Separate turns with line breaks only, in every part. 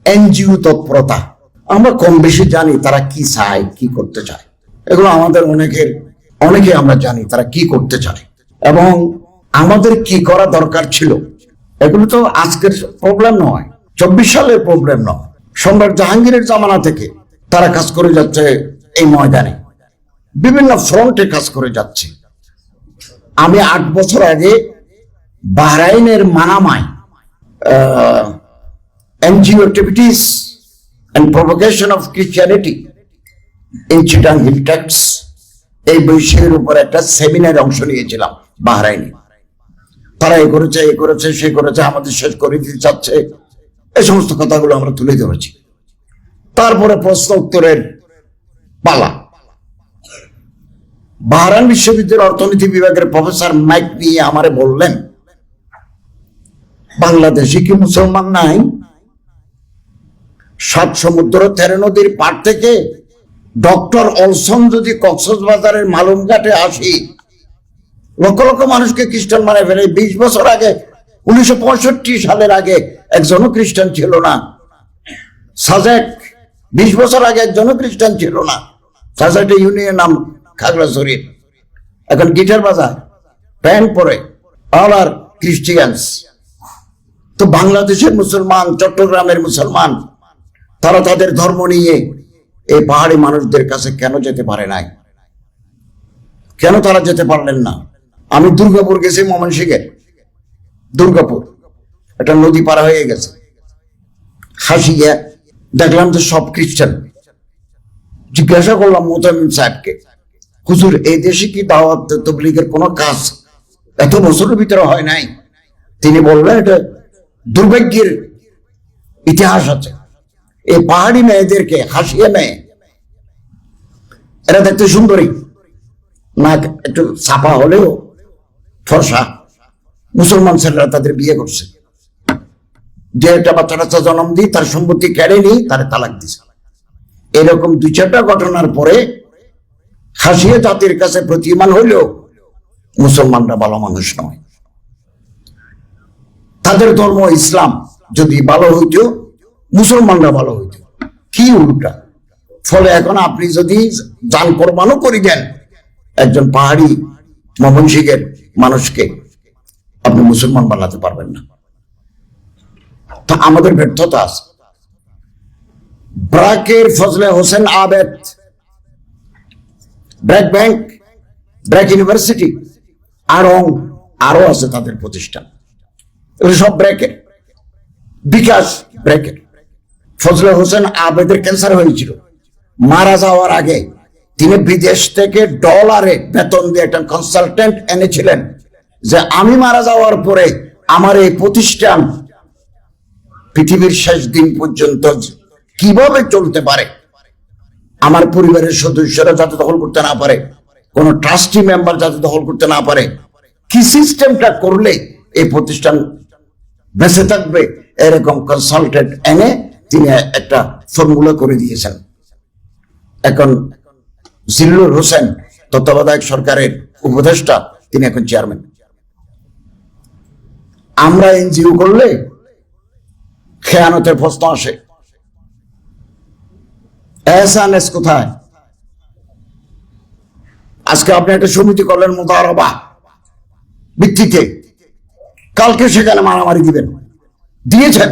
NGO তৎপরতা, আমরা কম বেশি জানি তারা কি চায়, কি করতে চায়। এগুলো আমাদের অনেকে আমরা জানি তারা কি করতে চায় এবং আমাদের কি করা দরকার ছিল। এগুলো তো আজকের প্রবলেম নয়, 24 সালের প্রবলেম নয়। সম্রাট জাহাঙ্গীরের জামানা থেকে তারা কাজ করে যাচ্ছে, এই ময়দানে বিভিন্ন ফ্রন্টে কাজ করে যাচ্ছে। আমি 8 বছর আগে বাহরাইনের মানামায় NGO activities and propagation of Christianity in Chittagong Hill Tracts এই বিষয়ের উপর একটা সেমিনারে অংশ নিয়েছিলাম বাহরাইনে। তারা এ করেছে সে করেছে, আমাদের শেষ করে দিতে চাচ্ছে, এই সমস্ত কথাগুলো আমরা তুলে ধরেছি। তারপরে প্রশ্ন উত্তরের পালা। বাহরাইন বিশ্ববিদ্যালয়ের অর্থনীতি বিভাগের প্রফেসর মাইক নিয়ে আমারে বললেন, বাংলাদেশে কি মুসলমান নাই? 7 সমুদ্র 13 নদীর পার থেকে ডক্টর অলসন যদি কক্সবাজারের মালুমঘাটে আসি, লক্ষ লক্ষ মানুষকে খ্রিস্টান বানায় ফেলে। 20 বছর আগে, 1965 সালের আগে একজনও খ্রিস্টান ছিল না। সাজেক 20 বছর আগে একজনও খ্রিস্টান ছিল না। সাজেক ইউনিয়ন নাম খাগড়াছড়ির, এখন গিটার বাজায়, প্যান্ট পরে, অল আর ক্রিশ্চিয়ানস। তো বাংলাদেশের মুসলমান, চট্টগ্রামের মুসলমান, তারা তাদের ধর্ম নিয়ে এই পাহাড়ি মানুষদের কাছে কেন যেতে পারে নাই? কেন তারা যেতে পারলেন না? আমি দুর্গাপুর গেছি, ময়মনসিংহের দুর্গাপুর, একটা নদী পার হয়ে গেছে, হাসিয়া দেখলাম তো সব খ্রিস্টান। জিজ্ঞাসা করলাম মোতামিম সাহেবকে, হুজুর এই দেশে কি দাওয়াত তাবলীগের কোনো কাজ এত বছরের ভিতরে হয় নাই? তিনি বললেন, এটা দুর্ভাগ্যের ইতিহাস আছে। এই পাহাড়ি মেয়েদেরকে, হাসিয়া মেয়ে, এরা দেখতে সুন্দরী, না একটু ছাপা হলেও ফর্সা, মুসলমান ছেলেরা তাদের বিয়ে করছে, যে একটা বাচ্চা টাচ্চা জন্ম দিয়ে তার সম্পত্তি কেড়ে নিয়ে তার তালাক দিছে। এরকম 2-4টা ঘটনার পরে হাসিয়া জাতির কাছে প্রতীয়মান হইলেও মুসলমানরা ভালো মানুষ নয়। তাদের ধর্ম ইসলাম যদি ভালো হইতো, মুসলমানরা ভালো হইতো, কি উল্টা। ফলে এখন আপনি যদি জান কোরবানও করে দেন একজন পাহাড়ি ময়মনসিংহের মানুষকে, আপনি মুসলমান বানাতে পারবেন না। তা আমাদের ব্যর্থতা আছে। ব্র্যাকের ফজলে হোসেন আবেদ, ব্র্যাক ব্যাংক, ব্র্যাক ইউনিভার্সিটি, আরো আছে তাদের প্রতিষ্ঠান, এগুলো সব ব্র্যাকের। বিকাশ ব্র্যাকের। ফজলে হোসেন আবেদের ক্যান্সার হয়েছিল, মারা যাওয়ার আগে তিনি বিদেশ থেকে ডলারে বেতন দিয়ে একটা কনসালটেন্ট এনেছিলেন, যে আমি মারা যাওয়ার পরে আমার এই প্রতিষ্ঠান পৃথিবীর শেষ দিন পর্যন্ত কিভাবে চলতে পারে, আমার পরিবারের সদস্যরা যাতে দখল করতে না পারে, কোন ট্রাস্টি মেম্বার যাতে দখল করতে না পারে, কি সিস্টেমটা করলে এই প্রতিষ্ঠান বেঁচে থাকবে, এরকম কনসালটেন্ট এনে তিনি একটা ফর্মুলা করে দিয়েছেন। এখন জিল্লুর হোসেন তত্ত্বাবধায়ক সরকারের উপদেষ্টা, তিনি এখন চেয়ারম্যান। আমরা এনজিও করলে খেয়ানতের প্রশ্ন আসে, এহসানেস কোথায়? আজকে আপনি একটা সমিতি করলেন মুদারাবা ভিত্তিতে, কালকে সেখানে মারামারি দিয়েছেন।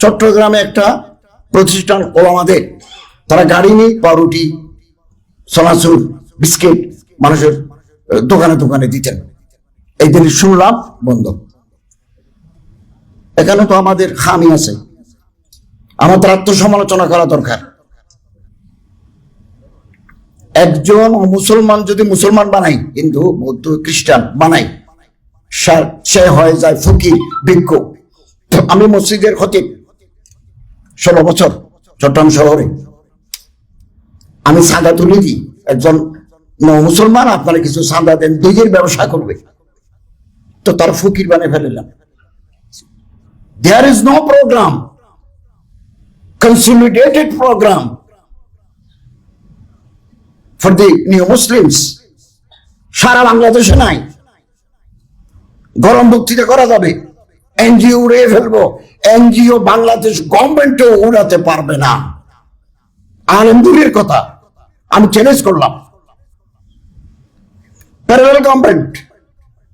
চট্টগ্রামে একটা প্রতিষ্ঠান ওলামাদের, তারা গাড়ি নিয়ে পাউরুটি, সনাচুর, বিস্কিট মানুষের দোকানে দোকানে দিতেন। এই দিন শুনলাম বন্ধ। এখানে তো আমাদের খামি আছে, আমাদের আত্মসমালোচনা করা দরকার। একজন মুসলমান যদি মুসলমান বানাই, হিন্দু বৌদ্ধ খ্রিস্টান বানাই, সে হয়ে যায় ফকির, ভিক্ষু। আমি মসজিদের খতিব 16 বছর চট্টগ্রাম শহরে, আমি চাঁদা তুলে দিই, একজন মুসলমান আপনারা কিছু চাঁদা দেন, দইয়ের ব্যবসা করবে, তো তার ফকির বানিয়ে ফেললাম। There is no program, consolidated program for the new Muslims. সারা বাংলাদেশে নাই। গরম বক্তৃতা করা যাবে, এনজিও উড়িয়ে ফেলবো, এনজিও বাংলাদেশ গভর্নমেন্টও উড়াতে পারবে না। আলেম দূরের কথা, আমি চ্যালেঞ্জ করলাম, parallel government,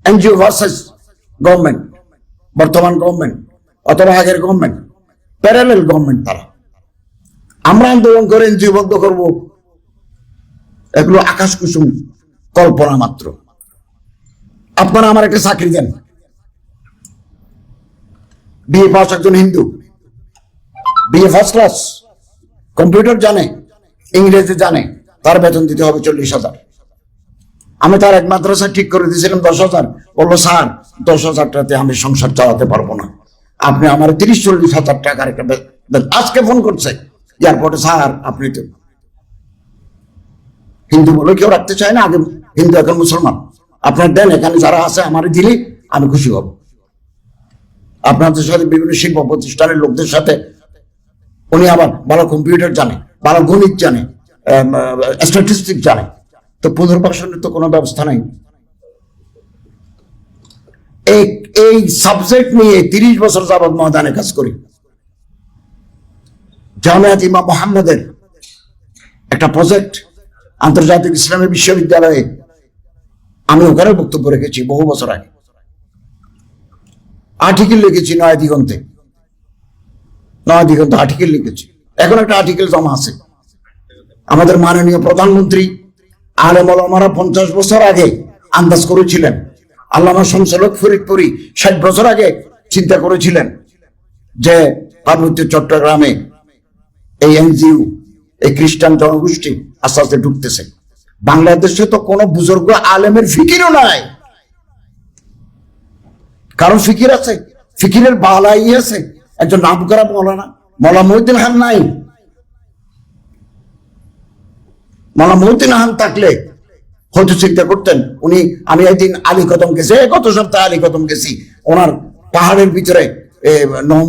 NGO versus government, বর্তমান গভর্নমেন্ট অথবা আগের গভর্নমেন্ট, প্যারালাল গভর্নমেন্ট তারা। আমরা আন্দোলন করে এনজিও বন্ধ করবো, এগুলো আকাশ কুসুম কল্পনা মাত্র। আপনারা আমার একটা চাকরি দেন, বিএ পাস, একজন Hindu, BA first class, computer জানে, ইংরেজি জানে, তার বেতন দিতে হবে 40,000। আমি তার এক মাদ্রাসা ঠিক করে দিয়েছিলাম 10,000, বললো স্যার 10,000 টাকাতে আমি সংসার চালাতে পারবো না, আপনি আমার 30-40,000 টাকার একটা আজকে ফোন করছে এয়ারপোর্টে, স্যার আপনি তো হিন্দু বলে কেউ রাখতে চায় না, আগে হিন্দু এখন মুসলমান, আপনার দেন, এখানে যারা আছে আমার দিলে আমি খুশি হব। আপনাদের সাথে বিভিন্ন শিল্প প্রতিষ্ঠানের লোকদের সাথে, উনি আবার ভালো কম্পিউটার জানে, ভালো গণিত জানে, স্ট্যাটিস্টিক জানে, তো পুনর্বাসনের তো কোনো ব্যবস্থা নাই। এই সাবজেক্ট নিয়ে 30 বছর যাবৎ ময়দানে কাজ করি। জামিয়াত ইমাম মোহাম্মদের একটা প্রজেক্ট, আন্তর্জাতিক ইসলামী বিশ্ববিদ্যালয়ে, আমি ওখানে বক্তব্য রেখেছি বহু বছর আগে, আর্টিকেল লিখেছি নয়া দিগন্তে আর্টিকেল লিখেছি। এখন একটা আর্টিকেল জমা আছে। আমাদের মাননীয় প্রধানমন্ত্রী আলেম ওলামারা 50 বছর আগে আন্দাজ করেছিলেন, আল্লামা শামসুল হক ফরিদপুরি 60 বছর আগে চিন্তা করেছিলেন যে পার্বত্য চট্টগ্রামে এই এনজিও, এই খ্রিস্টান জনগোষ্ঠী আস্তে আস্তে ঢুকতেছে। বাংলাদেশে তো কোনো বুজুর্গ আলেমের ফিকিরও নাই, কারণ ফিকির আছে, ফিকিরের বালাই আছে, একজন নাম করা মৌলানা মহীউদ্দীন খান নাই। মৌলানা মহীউদ্দীন খান থাকলে হয়তো চিন্তা করতেন উনি। আমি একদিন আলী কদম গেছি, গত সপ্তাহে আলী কদম গেছি, ওনার পাহাড়ের ভিতরে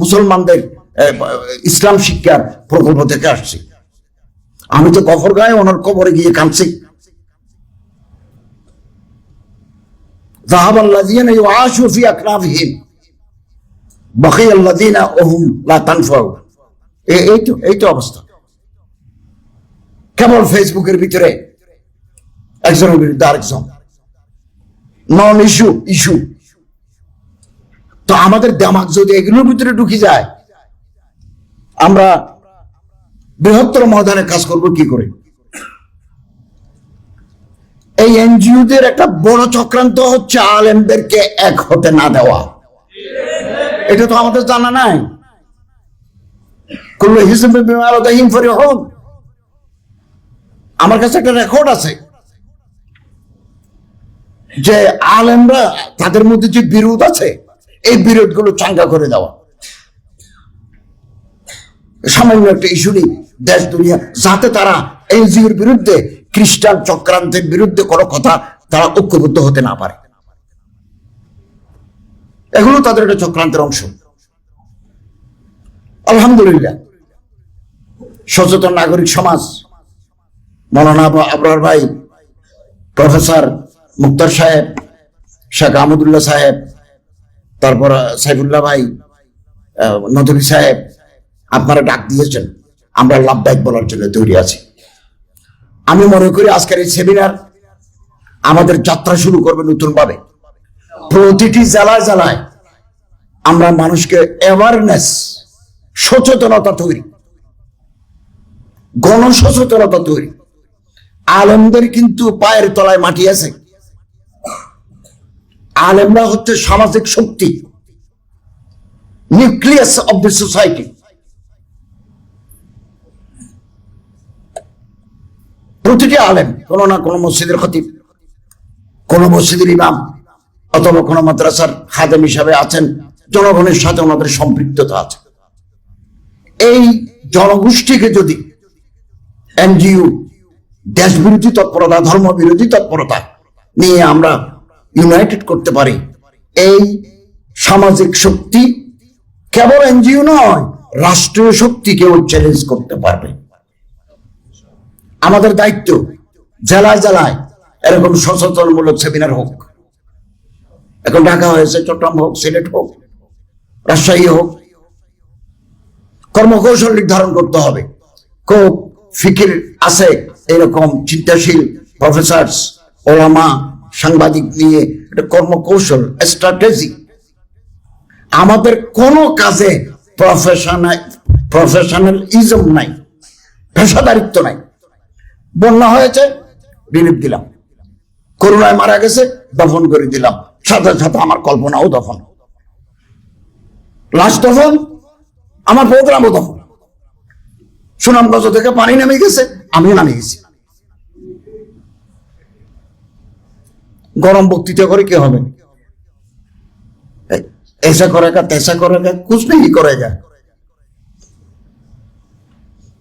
মুসলমানদের ইসলাম শিক্ষার প্রকল্প থেকে আসছি। আমি তো গফর গায়ে ওনার কবরে গিয়ে কাঁদছি। ذهب الذين يعاشوا في أكنافهم بقي الذين هم لا تنفعوا। এই তো অবস্থা। কেবল ফেসবুকের ভিতরে একজনের বিরুদ্ধে আরেকজন, নন ইস্যু। তো আমাদের দেমাগ যদি এগুলোর ভিতরে ঢুকে যায়, আমরা বৃহত্তর ময়দানে কাজ করব কি করে? এই এনজিওদের একটা বড় চক্রান্ত হচ্ছে আলেমদেরকে এক হতে না দেওয়া। এটা তো আমাদের জানা নাই। আমার কাছে একটা রেকর্ড আছে যে আলেমরা তাদের মধ্যে যে বিরোধ আছে, এই বিরোধগুলো চাঙ্গা করে দেওয়া। সামান্য একটা ইস্যু নেই দেশ দুনিয়া, যাতে তারা এনজিওর বিরুদ্ধে, খ্রিস্টান চক্রান্তের বিরুদ্ধে কোনো কথা তারা ঐক্যবদ্ধ হতে না পারে। এগুলো তাদের একটা চক্রান্তের অংশ। আলহামদুলিল্লাহ সচেতন নাগরিক সমাজ, মৌলানা আবরার ভাই, প্রফেসর মুক্তার সাহেব, শেখ আহমদুল্লাহ সাহেব, তারপর সাইফুল্লাহ ভাই, নদী সাহেব, আপনারা ডাক দিয়েছেন, আমরা লাভদায়ক বলার জন্য তৈরি আছি। আমি মনে করি আজকের এই সেমিনার আমাদের যাত্রা শুরু করবে নতুন ভাবে। প্রতিটি জেলায় জেলায় আমরা মানুষকে অ্যাওয়ারনেস, সচেতনতা তৈরি, গণসচেতনতা তৈরি। আলেমদের কিন্তু পায়ের তলায় মাটি আছে। আলেমরা হচ্ছে সামাজিক শক্তি, নিউক্লিয়াস অব দ্য সোসাইটি। প্রতিটি আলেম কোনো না কোনো মসজিদের খতিব, কোন মসজিদের ইমাম, অথবা কোন মাদ্রাসার খাদেম হিসাবে আছেন। জনগণের সাথে ওনাদের সম্পৃক্ততা আছে। এই জনগোষ্ঠীকে যদি এনজিও, দেশ বিরোধী তৎপরতা, ধর্ম বিরোধী তৎপরতা নিয়ে আমরা ইউনাইটেড করতে পারি, এই সামাজিক শক্তি কেবল এনজিও নয়, রাষ্ট্রীয় শক্তিকেও চ্যালেঞ্জ করতে পারবে। আমাদের দায়িত্ব জেলায় জেলায় এরকম সচেতনমূলক সেমিনার হোক। এখন ঢাকা হয়েছে, চট্টগ্রাম হোক, সিলেট হোক, রাজশাহী হোক, কর্মকৌশল নির্ধারণ করতে হবে। খুব ফিকির আছে এরকম চিন্তাশীল প্রফেসর, ওলামা, সাংবাদিক নিয়ে এটা কর্মকৌশল, স্ট্র্যাটেজি। আমাদের কোনো কাজে প্রফেশনালিজম নাই, পেশাদারিত্ব নাই। বন্যা হয়েছে, রিলিফ দিলাম। করোনায় মারা গেছে, দফন করে দিলাম, সাথে সাথে আমার কল্পনাও দফন, লাশ দফন, আমার প্রোগ্রামও দফন। সুনামগঞ্জ থেকে পানি নেমে গেছে, আমিও নামে গেছি। গরম বক্তৃতা করে কি হবে? ऐसा करेगा तैसा करेगा, कुछ नहीं करेगा।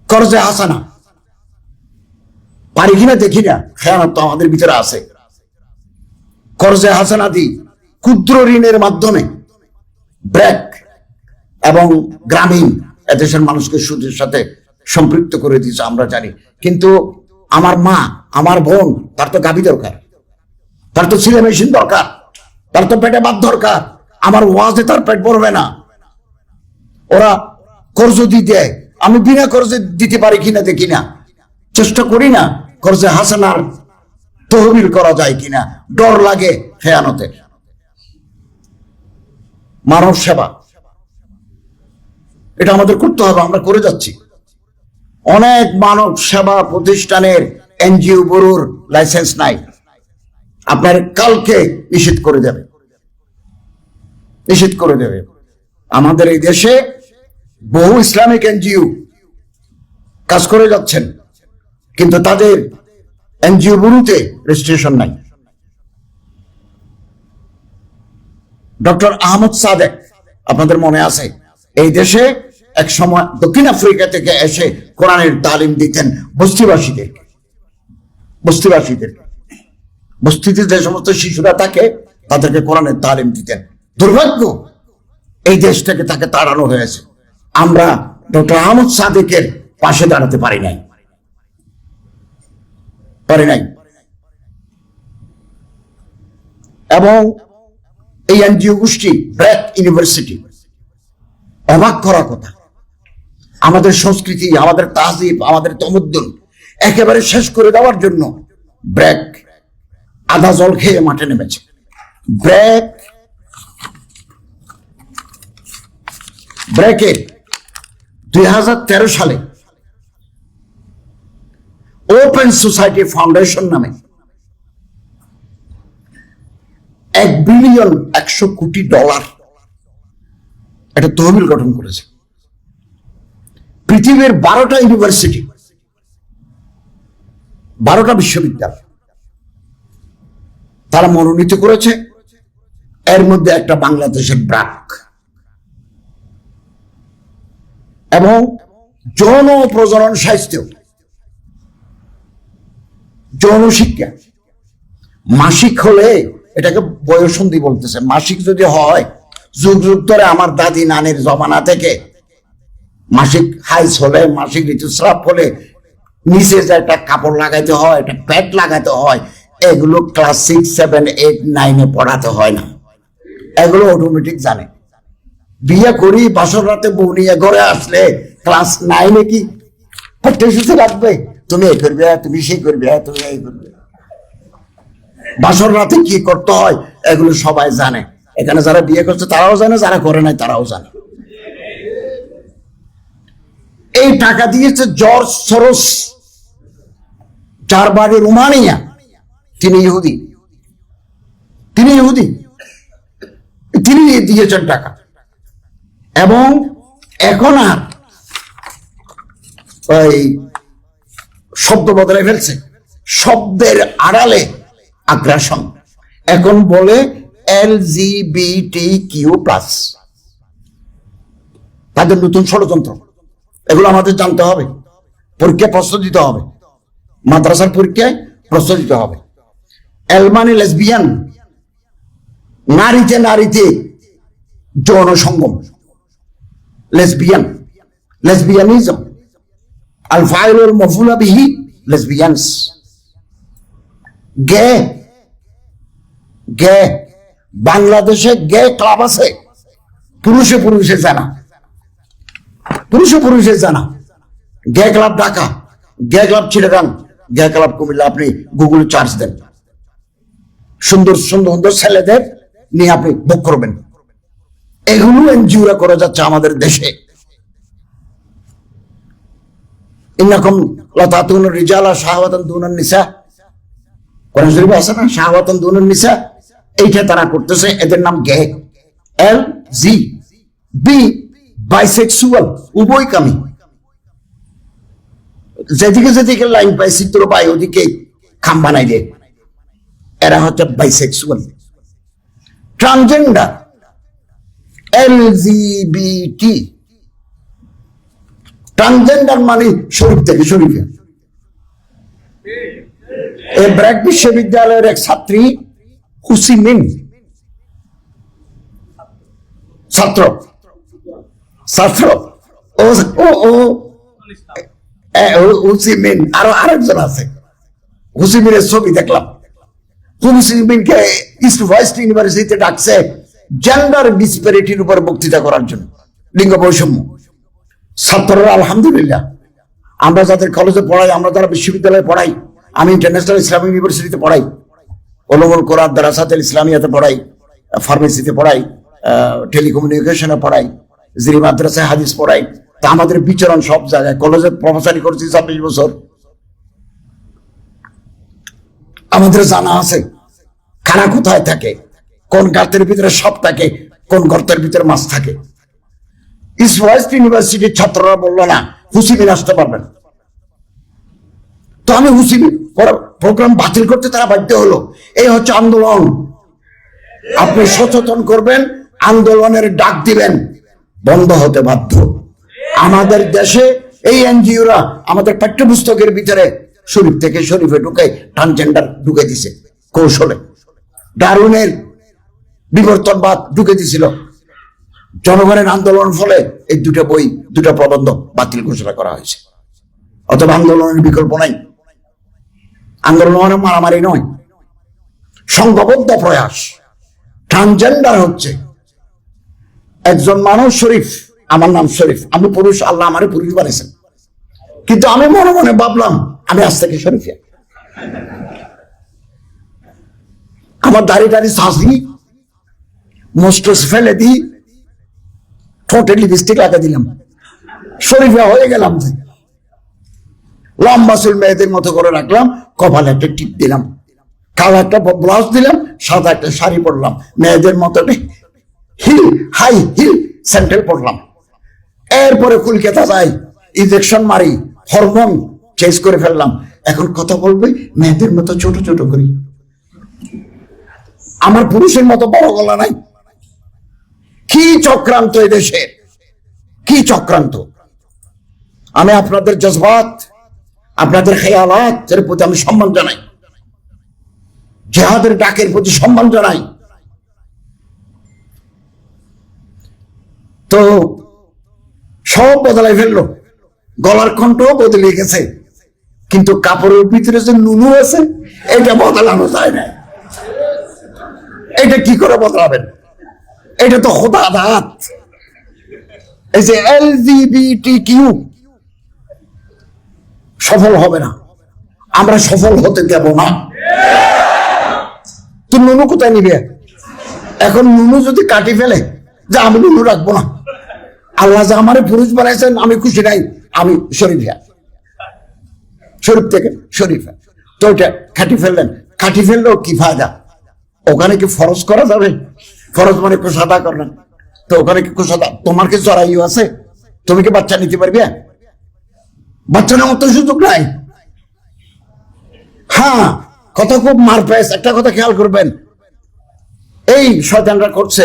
कर्जे हासाना পারি কিনা দেখি না, খেয়ানত তো আমাদের ভিতরে আছে। কর্জে হাসানাদি ক্ষুদ্র ঋণের মাধ্যমে ব্র্যাক এবং গ্রামীণ এদেশের মানুষকে সুদের সাথে সম্পৃক্ত করে দিয়েছে, আমরা জানি। কিন্তু আমার মা, আমার বোন, তার তো গাভী দরকার, তার তো ছেলে মেশিন দরকার, তার তো পেটে ভাত দরকার। আমার ওয়াজে তার পেট ভরবে না। ওরা কর্জ দিয়ে দেয়, আমি বিনা কর্জে দিতে পারি কিনা দেখি না, চেষ্টা করি না কর্জে হাসানার তহবিল করা যায় কিনা, ডর লাগে খেয়ানতের। মানব সেবা, এটা আমাদের করতে হবে, আমরা করে যাচ্ছি। অনেক মানব সেবা প্রতিষ্ঠানের এনজিও ব্যুরোর লাইসেন্স নাই, আপনার কালকে নিষিদ্ধ করে দেবে, নিষিদ্ধ করে দেবে। আমাদের এই দেশে বহু ইসলামিক এনজিও কাজ করে যাচ্ছেন, কিন্তু তাদের এনজিও ব্যুরোতে রেজিস্ট্রেশন নাই। ডক্টর আহমদ সাদেক, আপনাদের মনে আছে, এই দেশে এক সময় দক্ষিণ আফ্রিকা থেকে এসে কোরআনের তালিম দিতেন বস্তিবাসীদেরকে। বস্তিতে যে সমস্ত শিশুরা থাকে তাদেরকে কোরআনের তালিম দিতেন। দুর্ভাগ্য, এই দেশ থেকে তাকে তাড়ানো হয়েছে। আমরা ডক্টর আহমদ সাদেকের পাশে দাঁড়াতে পারি নাই। এবং এই এনজিও গোষ্ঠী ব্র্যাক ইউনিভার্সিটি, অবাক করা কথা, আমাদের সংস্কৃতি, আমাদের তাহজিব, আমাদের তমদ্দুন একেবারে শেষ করে দেওয়ার জন্য ব্র্যাক আধা জল খেয়ে মাঠে নেমেছে। ব্র্যাকের 2013 সালে ওপেন সোসাইটি ফাউন্ডেশন নামে $1 বিলিয়ন $100 কোটি একটা তহবিল গঠন করেছে। পৃথিবীর 12টা ইউনিভার্সিটি, 12টা বিশ্ববিদ্যালয় তারা মনোনীত করেছে, এর মধ্যে একটা বাংলাদেশের ব্র্যাক। এবং যৌন প্রজনন স্বাস্থ্য, যৌন শিক্ষা, মাসিক হলে এটাকে বয়ঃসন্ধি বলতেছে। মাসিক যদি হয়, যুগ যুগ ধরে আমার দাদি নানির জমানা থেকে মাসিক হাইজ হলে, মাসিক ঋতুস্রাব হলে নিচে যে একটা কাপড় লাগাইতে হয়, একটা প্যাড লাগাতে হয়, এগুলো ক্লাস 6, 7, 8, 9 পড়াতে হয় না, এগুলো অটোমেটিক জানে। বিয়ে করি, বাসর রাতে বউ নিয়ে ঘরে আসলে ক্লাস 9 কি পাঠ্যসূচি রাখবে, তুমি এই করবে, তুমি সেই করবে, তুমি এই করবে। বাসর রাতে কি করতে হয় এগুলো সবাই জানে। এখানে যারা বিয়ে করছে তারাও জানে, যারা করে নাই তারাও জানে। এই টাকা দিয়েছে জর্জ সরোস, যার বাড়ি রোমানিয়া। তিনি ইহুদি, তিনি দিয়েছেন টাকা। এবং এখন আর ওই শব্দ বদলে ফেলছে, শব্দের আড়ালে আগ্রাসন। এখন বলে LGBTQ+, তাদের নতুন ষড়যন্ত্র। এগুলো আমাদের জানতে হবে, পরীক্ষায় প্রশ্ন দিতে হবে, মাদ্রাসার পরীক্ষায় প্রশ্ন দিতে হবে। এল মানে লেসবিয়ান, নারীতে নারীতে যৌন সঙ্গম, লেসবিয়ানিজম। আল ফাইলুল মাফউলা বিহি, লেসবিয়ানস। গে বাংলাদেশে গে ক্লাব আছে, পুরুষে জানা। পুরুষে জানা। গে ক্লাব ঢাকা, গে ক্লাব চিটাগাং, গে ক্লাব কুমিল্লা, আপনি গুগল চার্জ দেন, সুন্দর সুন্দর সুন্দর ছেলেদের নিয়ে আপনি বুক করবেন। এগুলো এনজিওরা করে যাচ্ছে আমাদের দেশে। ইন্নাকুম লাতাতুন রিজালা শাহওয়াতান দুনান নিসা, কোরআন শরীফে আছে না, শাহওয়াতান দুনান নিসা, এইটা তারা করতেছে। এদের নাম গে, এল জি বি, বাইসেক্সুয়াল, উভয়কামী। যেদিকে যেদিকে লাইন পাই, চিত্র পাই, ওদিকে খাম বানাই দেয়। এরা হচ্ছে বাইসেক্সুয়াল। Transgender, LGBT. ট্রান্সজেন্ডার মানে শরীফ থেকে শরীফে। এই ব্র্যাক বিশ্ববিদ্যালয়ের এক ছাত্রী হুসিমিন, ছাত্র ছাত্র ও ও হুসিমিন, আরো আরেকজন আছে। হুসিমিনের ছবি দেখলাম। হুসিমিনকে ইস্ট ওয়েস্ট ইউনিভার্সিটিতে ডাকছে জেন্ডার ডিসপ্যারিটির উপর বক্তৃতা করার জন্য, লিঙ্গ বৈষম্য। ছাত্ররা আলহামদুলিল্লাহ, আমরা যাদের কলেজে পড়াই, আমরা যারা বিশ্ববিদ্যালয়ে পড়াই, আমি ইন্টারন্যাশনাল ইসলামিক ইউনিভার্সিটিতে পড়াই, উলুমুল কোরআন দারাসাতুল ইসলামিয়াতে পড়াই, ফার্মেসিতে পড়াই, টেলিকমিউনিকেশনে পড়াই, জিরি মাদ্রাসায় হাদিস পড়াই। তা আমাদের বিচরণ সব জায়গায়। কলেজে প্রফেসরি করছি 26 বছর। আমাদের জানা আছে খানা কোথায় থাকে, কোন গার্তের ভিতরে সাপ থাকে, কোন গর্তের ভিতরে মাছ থাকে। ইস্ট ওয়েস্ট ইউনিভার্সিটির ছাত্ররা বললো না হুসিমিন আসতে পারবেন। তো আমি হুসিমিন প্রোগ্রাম বাতিল করতে তারা বাধ্য হলো। এই হচ্ছে আন্দোলন। আপনি সচেতন করবেন, আন্দোলনের ডাক দিবেন, বন্ধ হতে বাধ্য। আমাদের দেশে এই এনজিওরা আমাদের পাঠ্যপুস্তকের ভিতরে শরীফ থেকে শরীফে ঢুকে ট্রান্সজেন্ডার ঢুকে দিছে কৌশলে। ডারউইনের বিবর্তনবাদ ঢুকে দিছিল। জনগণের আন্দোলন ফলে এই দুটো বই, দুটো প্রবন্ধ বাতিল ঘোষণা করা হয়েছে। অথবা আন্দোলনের বিকল্প নাই। আন্দোলন মানে মারামারি নয়, সংঘবদ্ধ প্রয়াস। ট্রান্সজেন্ডার হচ্ছে একজন মানুষ শরীফ, আমার নাম শরীফ, আমি পুরুষ, আল্লাহ আমারে পুরুষ বানিয়েছেন, কিন্তু আমি মনে মনে ভাবলাম আমি আজ থেকে শরীফিয়া। আমার দাড়ি সাজি মোস্টস ফেলে দিই, ঠোঁটে লিপস্টিক লাগিয়ে দিলাম, শরীফিয়া হয়ে গেলাম। লম্বা চুল মেয়েদের মতো করে রাখলাম, কপালে একটা টিপ দিলাম, কালো একটা ব্লাউজ দিলাম, সাদা একটা শাড়ি পরলাম, মেয়েদের মতো হিল, হাই হিল স্যান্ডেল পরলাম। এরপরে কলকাতা যাই, ইনজেকশন মারি, হরমোন চেঞ্জ করে ফেললাম। এখন কথা বলবে মেয়েদের মতো ছোট ছোট করি। আমার পুরুষের মতো বড় গলা নাই। কি চক্রান্ত এদেশে, কি চক্রান্ত! আমি আপনাদের জজবাত, আপনাদের খেয়ালাত এর প্রতি আমি সম্মান জানাই, জিহাদের ডাকের প্রতি সম্মান জানাই। তো সব বদলাই ফেললো, গলার কণ্ঠও বদলে গেছে, কিন্তু কাপড়ের ভিতরে যে নুনু আছে এটা বদলানো যায় না। এটা কি করে বদলাবেন? এটা তো খোদা দাঁত। এই যে LGBTQ সফল হবে না, আমরা সফল হতে দেব না। তো নুনু কোথায় নিবে? এখন নুনু যদি কাটি ফেলে যে আমি নুনু রাখবো না, আল্লাহ যে আমারে পুরুষ বানাইছেন আমি খুশি নাই, আমি শরীফিয়া, শরীফ থেকে শরীফা। তো ওইটা কাটি ফেললেন, কাটি ফেললেও কি ফায়দা? ওখানে কি ফরজ করা যাবে? ফরজ মানে কোষাদা করলেন, তো ওখানে কি কোষাদা? তোমার কি জরায়ু আছে? তুমি কি বাচ্চা নিতে পারবে? বাচ্চা নেওয়ার তো সুযোগ নাই। হ্যাঁ, কথা খুব মারপ্যাচ। একটা কথা খেয়াল করবেন, এই শয়তানরা করছে,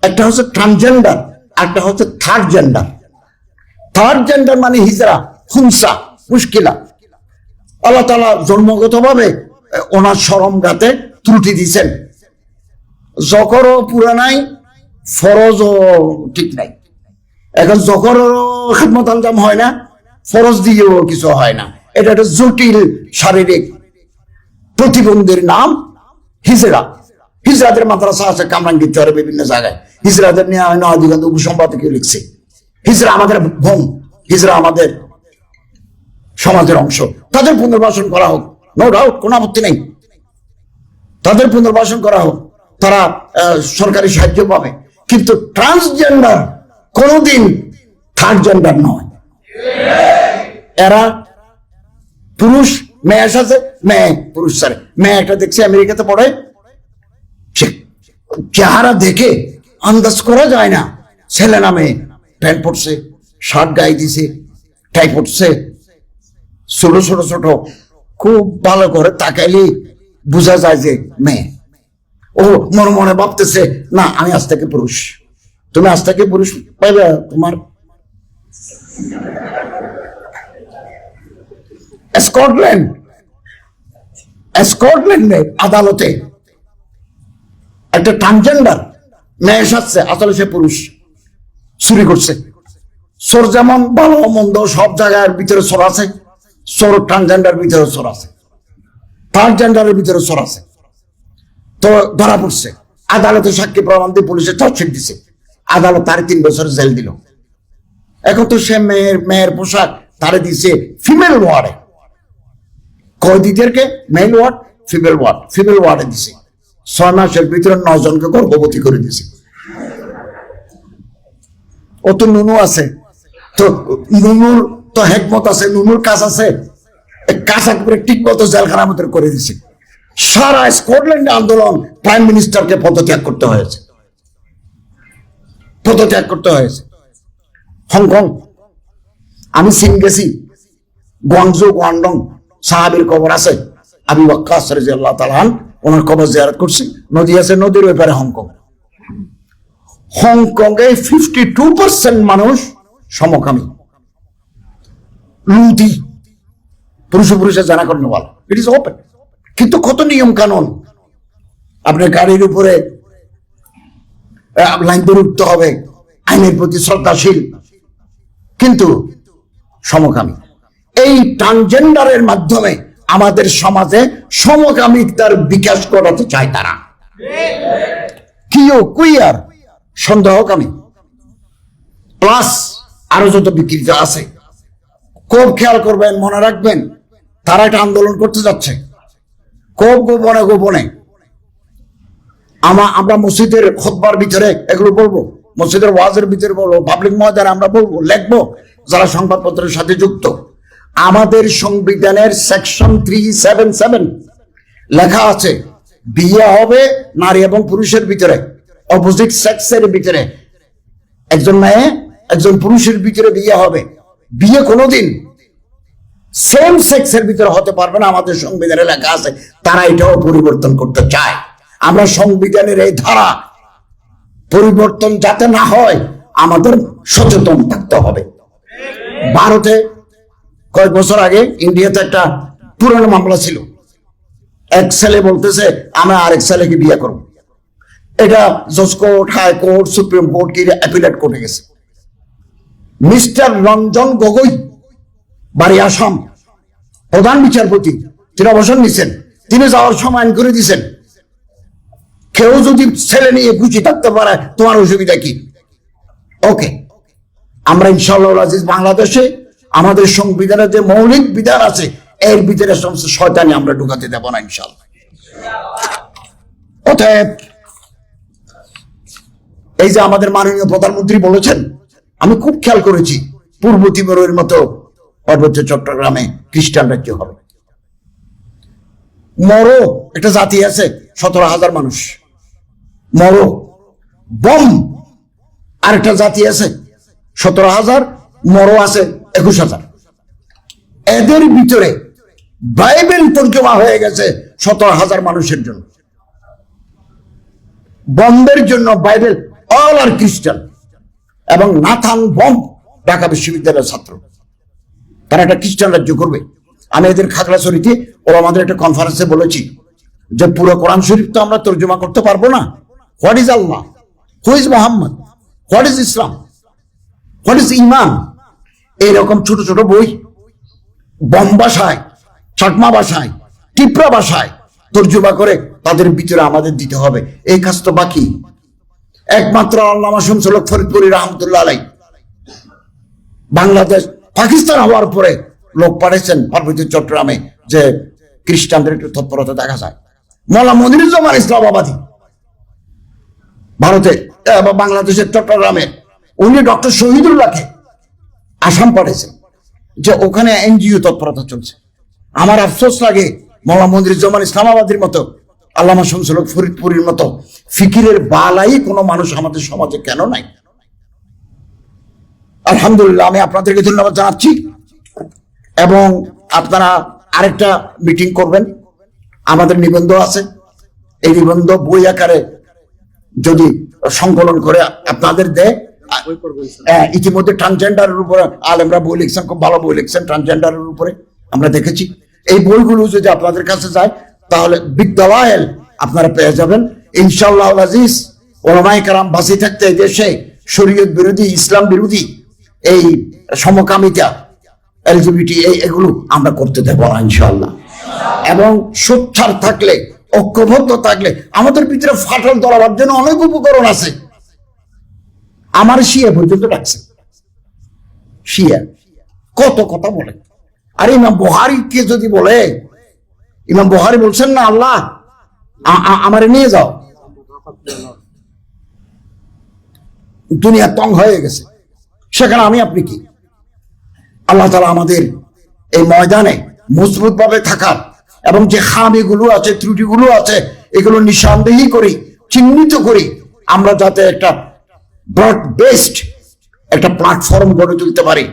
একটা হচ্ছে ট্রান্সজেন্ডার, একটা হচ্ছে থার্ড জেন্ডার। থার্ড জেন্ডার মানে হিজরা, খুনসা, মুশকিলা। আল্লাহ তাআলা জন্মগত ভাবে ওনার শরমঘাতে ত্রুটি দিচ্ছেন। জকরও পুরা নাই, ফরজও ঠিক নাই। এখন জকরও খিদমত আঞ্জাম হয় না, ফরজ দিয়েও কিছু হয় না। এটা একটা জটিল শারীরিক প্রতিবন্ধীর নাম হিজরা। হিজরাদের মাদ্রাসা আছে কামরাঙ্গীর চরে, বিভিন্ন জায়গায় হিজরাদের নিয়ে নয়াদিগন্ত উপসম্পাদকীয় লিখছে। হিজড়া আমাদের বোন, হিজড়া আমাদের সমাজের অংশ, তাদের পুনর্বাসন করা হোক, নো ডাউট, কোনো আপত্তি নেই, তাদের পুনর্বাসন করা হোক, তারা সরকারি সাহায্য পাবে। কিন্তু ট্রান্সজেন্ডার কোনোদিন থার্ড জেন্ডার নয়। এরা পুরুষ, মেয়ে এসেছে, মেয়ে পুরুষ, স্যার মেয়ে একটা দেখছি আমেরিকাতে পড়ে, সে চেহারা দেখে আন্দাজ করা যায় না ছেলে না মেয়ে। প্যান্ট পরছে, শার্ট গায়ে দিছে, টাই পরছে, ছোট ছোট ছোট, খুব ভালো করে তাকাইলে বোঝা যায় যে মেয়ে। ও মনে মনে ভাবতেছে, না আমি আজ থেকে পুরুষ। তুমি আজ থেকে পুরুষ পাইবে? তোমার স্কটল্যান্ডে আদালতে একটা ট্রান্সজেন্ডার মেয়ে এসেছে, আসলে সে পুরুষ, চুরি করছে। চোর যেমন ভালো মন্দ সব জায়গার ভিতরে চোর আছে, চোর ট্রান্সজেন্ডার ভিতরে চোর আছে, ট্রান্সজেন্ডারের ভিতরে চোর আছে। তো ধরা পড়ছে, আদালতে সাক্ষী প্রমাণ দিয়ে পুলিশে চার্জশিট দিছে, আদালত তার 3 বছর জেল দিল। এখন তো সে মেয়ের পোশাক তারে দিছে ফিমেল ওয়ার্ডে, কয়েদিদেরকে মেল ওয়ার্ড, ফিমেল ওয়ার্ডে দিছে। 6 মাসের ভিতরে 9 জনকে গর্ভবতী করে দিছে। ও তো নুনু আছে, তো নুনুর তো হেকমত আছে, নুনুর কাজ আছে, কাজ একবারে ঠিক মতো জেলখানার মতো করে দিছে। সারা স্কটল্যান্ডে আন্দোলন, প্রাইম মিনিস্টারকে পদত্যাগ করতে হয়েছে, পদত্যাগ করতে হয়েছে। হংকং, আমি চীন গেছি, গুয়াংজু, গুয়াংডং, সাহাবীর কবর আছে, আবু ওয়াক্কাস রাদিয়াল্লাহু তাআলা আনহু, ওনার কবর জিয়ারত করছি। নদী আছে, নদীর ওই পারে হংকং। হংকংয়ে 52% মানুষ সমকামী, লুদি, পুরুষে জানা করেন বলা, ইট ইজ ওপেন। কিন্তু কত নিয়ম কানুন, আপনার গাড়ির উপরে লাইন ধরে উঠতে হবে, আইনের প্রতি শ্রদ্ধাশীল, কিন্তু সমকামী। এই ট্রান্সজেন্ডারের মাধ্যমে আমাদের সমাজে সমকামিতার বিকাশ ঘটাতে চায় তারা। কুইয়ার, সন্দেহকামী, প্লাস আরো যত বিকৃতি আছে, খুব খেয়াল করবেন, মনে রাখবেন, তারা একটা আন্দোলন করতে যাচ্ছে খুব গোপনে গোপনে। আমরা মসজিদের খুতবার ভিতরে এগুলো বলবো, মসজিদের ওয়াজের ভিতরে বলবো, পাবলিক ময়দানে আমরা বলবো, লিখবো, যারা সংবাদপত্রের সাথে যুক্ত। আমাদের সংবিধানের সেকশন 377 লেখা আছে, বিয়ে হবে নারী এবং পুরুষের ভিতরে, অপোজিট সেক্সের ভিতরে, একজন মেয়ে একজন পুরুষের ভিতরে বিয়ে হবে। বিয়ে কোনোদিন সেম সেক্সের ভিতরে হতে পারবে না, আমাদের সংবিধানে লেখা আছে। তারা এটাও পরিবর্তন করতে চায়। আমরা সংবিধানের এই ধারা পরিবর্তন যাতে না হয়, আমাদের সচেতন থাকতে হবে। ভারতে কয়েক বছর আগে ইন্ডিয়াতে একটা পুরনো মামলা ছিল, এক ছেলে বলতেছে আমরা আরেক ছেলেকে বিয়ে করব। এটা জজ court, high court, supreme court কি অ্যাপিলেট কোর্টে গেছে। মিস্টার রঞ্জন গগৈ, বাড়ি আসাম, প্রধান বিচারপতি, তিনি অবসর নিচ্ছেন। তিনি যাওয়ার সময় আইন করে দিচ্ছেন, কেউ যদি ছেলে নিয়ে খুশি থাকতে পারে, তোমার অসুবিধা কি? ওকে, আমরা ইনশাআল্লাহ আজিজ বাংলাদেশে আমাদের সংবিধানের যে মৌলিক বিধান আছে, এর ভিতরে সমস্ত শয়তানি আমরা ঢুকাতে দেব না ইনশাআল্লাহ। অতএব এই যে আমাদের মাননীয় প্রধানমন্ত্রী বলেছেন, আমি খুব খেয়াল করেছি, পূর্ব তিমুরের মতো পার্বত্য চট্টগ্রামে খ্রিস্টান রাজ্য হবে। মরো একটা জাতি আছে 17,000 মানুষ, মরো। বম আরেকটা জাতি আছে 17,000, মরো আছে 21,000। এদের ভিতরে বাইবেল তর্জমা হয়ে গেছে 17,000 মানুষের জন্য। বম্বের জন্য বাইবেল, অল আর খ্রিস্টান। এবং নাথান বম ঢাকা বিশ্ববিদ্যালয়ের ছাত্র, তারা একটা খ্রিস্টান রাজ্য করবে। আমি এদের খাগড়াছড়িতে ও আমাদের একটা কনফারেন্সে বলেছি যে পুরো কোরআন শরীফ তো আমরা তর্জমা করতে পারবো না। What is Allah, who is Muhammad, what is Islam, what is ইমান, এইরকম ছোট ছোট বই বম ভাষায়, চাকমা ভাষায়, টিপ্রা ভাষায় তর্জমা করে তাদের ভিতরে আমাদের দিতে হবে। এই কাজ তো বাকি। একমাত্র আল্লামা শামসুল হক ফরিদপুরি রহমতুল্লাহ আলাইহি বাংলাদেশ পাকিস্তান হওয়ার পরে লোক পাঠিয়েছেন পার্বতী চট্টগ্রামে যে খ্রিস্টানদের একটু তৎপরতা দেখা যায়। মৌলানা মনিরুজ্জামান ইসলামাবাদী ভারতের বা বাংলাদেশের চট্টগ্রামের, উনি ডক্টর শহীদুল্লাহকে আসাম পাঠিয়েছেন যে ওখানে এনজিও তৎপরতা চলছে। আমার আফসোস লাগে মৌলানা মনিরুজ্জামান ইসলামাবাদীর মতো, আল্লামা শামসুল হক ফরিদপুরের মতো ফিকিরের বালাই কোনো মানুষ আমাদের সমাজে কেন নাই? আলহামদুলিল্লাহ, আমি আপনাদেরকে ধন্যবাদ জানাচ্ছি এবং আপনারা আরেকটা মিটিং করবেন। আমাদের নিবন্ধ আছে, এই নিবন্ধ বই আকারে যদি সংকলন করে আপনাদের দেয়, ইতিমধ্যে ট্রান্সজেন্ডারের উপরে আলেমরা বই লিখছেন, খুব ভালো বই লিখছেন ট্রান্সজেন্ডারের উপরে, আমরা দেখেছি। এই বইগুলো যদি আপনাদের কাছে যায় তাহলে বিদ্যালয় আপনারা পেয়ে যাবেন ইনশাআল্লাহ আজিজ। ওলামায়ে কেরাম বাঁচি থাকতে দেশে শরীয়ত বিরোধী, ইসলাম বিরোধী এই সমকামিতা, এলজিবিটি এগুলো আমরা করতে দেবো না ইনশাআল্লাহ। এবং সোচ্চার থাকলে, ঐক্যবদ্ধ থাকলে আমাদের ভিতরে ফাটল ধরাবার জন্য অনেক উপকরণ আছে। আমার শিয়া পর্যন্ত ডাকছে, শিয়া কত কথা বলে। আর ইমাম বুখারীকে যদি বলে, ইমাম বুখারী বলছেন না আল্লাহ আমারে নিয়ে যাও, দুনিয়া তং হয়ে গেছে, সেখানে আমি আপনি কি? আল্লাহ তাআলা আমাদের এই ময়দানে মজবুত ভাবে থাকার এবং যে খামিগুলো আছে, ত্রুটিগুলো আছে, এগুলো নিঃসন্দেহী করি, চিহ্নিত করি, আমরা যাতে একটা ব্রড বেসড একটা প্ল্যাটফর্ম গড়ে তুলতে পারি।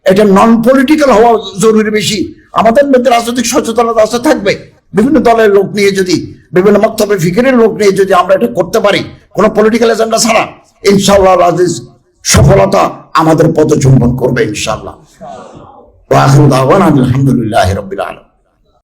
এটা নন পলিটিক্যাল হওয়া জরুরি বেশি। আমাদের মধ্যে রাজনৈতিক সচেতনতা আছে থাকবে, বিভিন্ন দলের লোক নিয়ে যদি, বিভিন্ন মক্তবে ফিকিরের লোক নিয়ে যদি আমরা এটা করতে পারি কোনো পলিটিক্যাল এজেন্ডা ছাড়া, ইনশাআল্লাহ আজিজ সফলতা আমাদের পদচুম্বন করবে ইনশাআল্লাহ। ওয়া আখিরু দাওয়ানা আলহামদুলিল্লাহি রাব্বিল আলামিন।